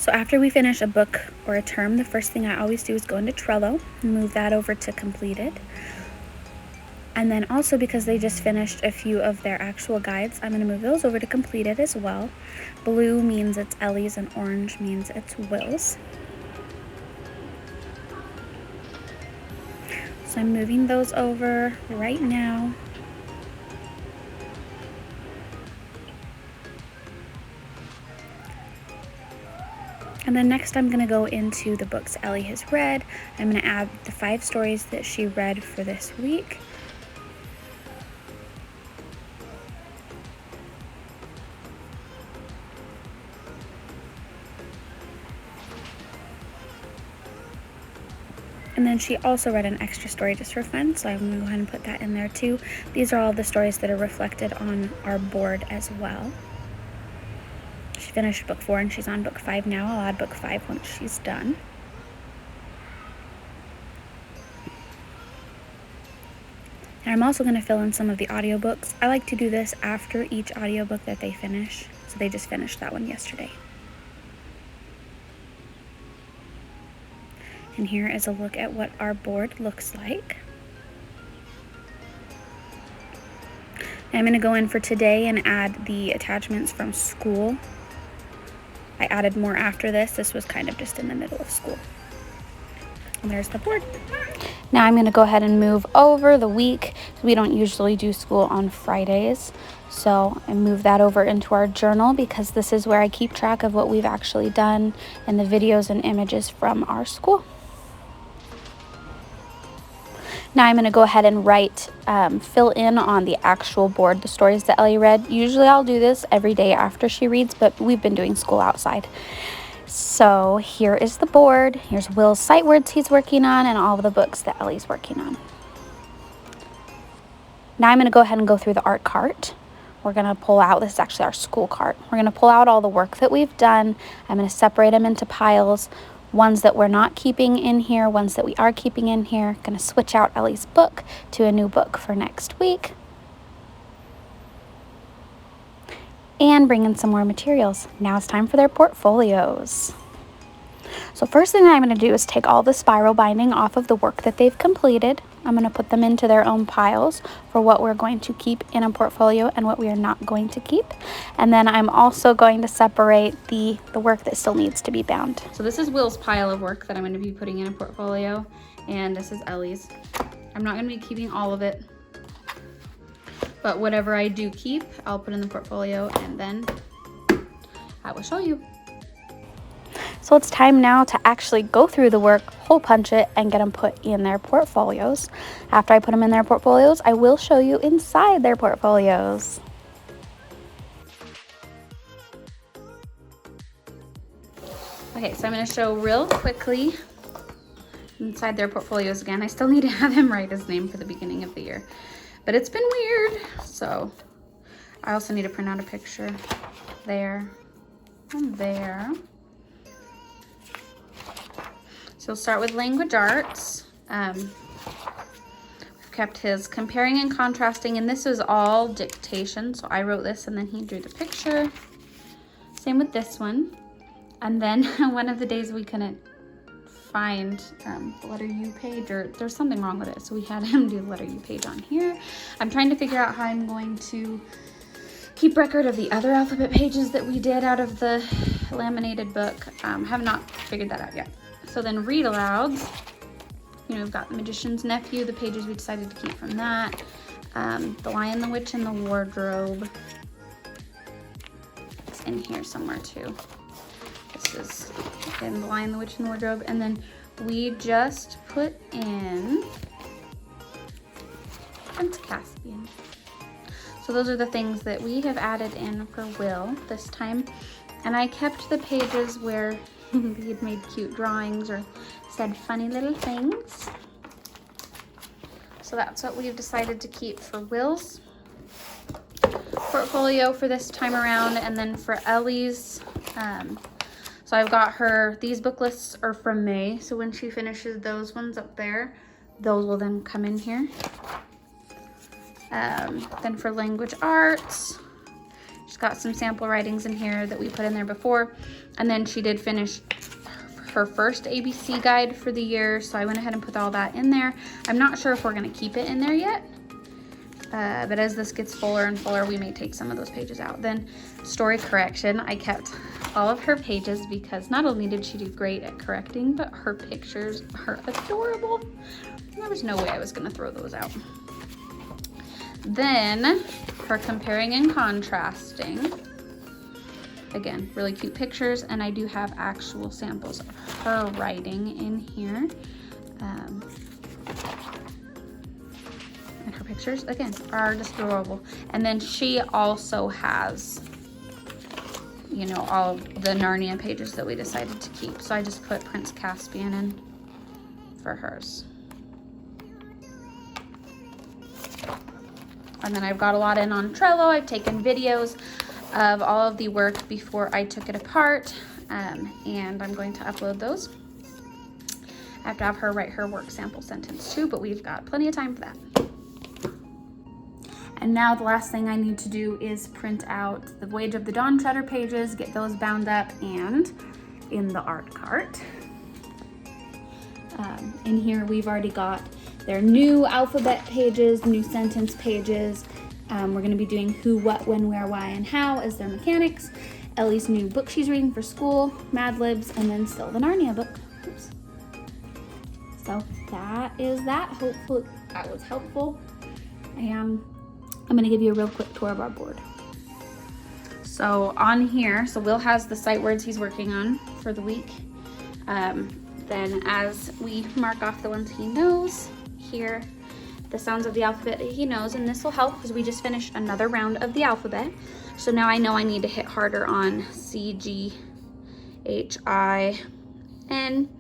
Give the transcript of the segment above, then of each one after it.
So after we finish a book or a term, the first thing I always do is go into Trello and move that over to completed. And then also, because they just finished a few of their actual guides, I'm going to move those over to completed as well. Blue means it's Ellie's and orange means it's Will's. So I'm moving those over right now. And then next I'm going to go into the books Ellie has read. I'm going to add the 5 stories that she read for this week. And then she also read an extra story just for fun, so I'm going to go ahead and put that in there too. These are all the stories that are reflected on our board as well. She finished book 4 and she's on book 5 now. I'll add book 5 once she's done. And I'm also going to fill in some of the audiobooks. I like to do this after each audiobook that they finish. So they just finished that one yesterday. And here is a look at what our board looks like. I'm going to go in for today and add the attachments from school. I added more after this. This was kind of just in the middle of school. And there's the board. Now I'm going to go ahead and move over the week. We don't usually do school on Fridays. So I move that over into our journal because this is where I keep track of what we've actually done and the videos and images from our school. Now I'm going to go ahead and write, fill in on the actual board, the stories that Ellie read. Usually I'll do this every day after she reads, but we've been doing school outside. So here is the board. Here's Will's sight words he's working on and all of the books that Ellie's working on. Now I'm going to go ahead and go through the art cart. We're going to pull out, this is actually our school cart. We're going to pull out all the work that we've done. I'm going to separate them into piles. Ones that we're not keeping in here, ones that we are keeping in here. Going to switch out Ellie's book to a new book for next week. And bring in some more materials. Now it's time for their portfolios. So first thing I'm going to do is take all the spiral binding off of the work that they've completed. I'm going to put them into their own piles for what we're going to keep in a portfolio and what we are not going to keep. And then I'm also going to separate the work that still needs to be bound. So this is Will's pile of work that I'm going to be putting in a portfolio, and this is Ellie's. I'm not going to be keeping all of it, but whatever I do keep, I'll put in the portfolio and then I will show you. So it's time now to actually go through the work, hole punch it, and get them put in their portfolios. After I put them in their portfolios, I will show you inside their portfolios. Okay, so I'm going to show real quickly inside their portfolios again. I still need to have him write his name for the beginning of the year, but it's been weird. So I also need to print out a picture there and there. So we'll start with language arts. We've kept his comparing and contrasting, and this is all dictation. So I wrote this and then he drew the picture. Same with this one. And then one of the days we couldn't find the letter U page, or there's something wrong with it. So we had him do the letter U page on here. I'm trying to figure out how I'm going to keep record of the other alphabet pages that we did out of the laminated book. Have not figured that out yet. So then read alouds, you know, we've got the Magician's Nephew, the pages we decided to keep from that. The Lion, the Witch, and the Wardrobe. It's in here somewhere too. This is, again, the Lion, the Witch, and the Wardrobe. And then we just put in Prince Caspian. So those are the things that we have added in for Will this time. And I kept the pages where he had made cute drawings or said funny little things. So that's what we've decided to keep for Will's portfolio for this time around. And then for Ellie's, so I've got her, these book lists are from May. So when she finishes those ones up there, those will then come in here. Then for language arts, she's got some sample writings in here that we put in there before. And then she did finish her first ABC guide for the year, so I went ahead and put all that in there. I'm not sure if we're gonna keep it in there yet, but as this gets fuller and fuller, we may take some of those pages out. Then story correction, I kept all of her pages because not only did she do great at correcting, but her pictures are adorable. There was no way I was gonna throw those out. Then her comparing and contrasting. Again, really cute pictures, and I do have actual samples of her writing in here. And her pictures, again, are just adorable. And then she also has, you know, all the Narnia pages that we decided to keep. So I just put Prince Caspian in for hers. And then I've got a lot in on Trello. I've taken videos of all of the work before I took it apart, and I'm going to upload those. I have to have her write her work sample sentence too, but we've got plenty of time for that. And now the last thing I need to do is print out the Voyage of the Dawn Treader pages, get those bound up and in the art cart. In here we've already got their new alphabet pages, new sentence pages. We're going to be doing who, what, when, where, why, and how as their mechanics. Ellie's new book she's reading for school, Mad Libs, and then still the Narnia book. Oops. So that is that. Hopefully that was helpful. I'm going to give you a real quick tour of our board. So on here, so Will has the sight words he's working on for the week. Then as we mark off the ones he knows, here the sounds of the alphabet that he knows, and this will help because we just finished another round of the alphabet. So now I know I need to hit harder on C, G, H, I, N,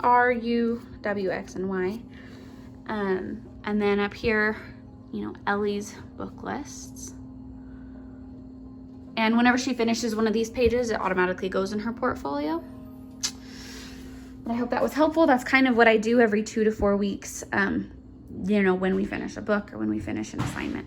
R, U, W, X, and Y. And then up here, you know, Ellie's book lists. And whenever she finishes one of these pages, it automatically goes in her portfolio. But I hope that was helpful. That's kind of what I do every 2 to 4 weeks. You know, when we finish a book or when we finish an assignment.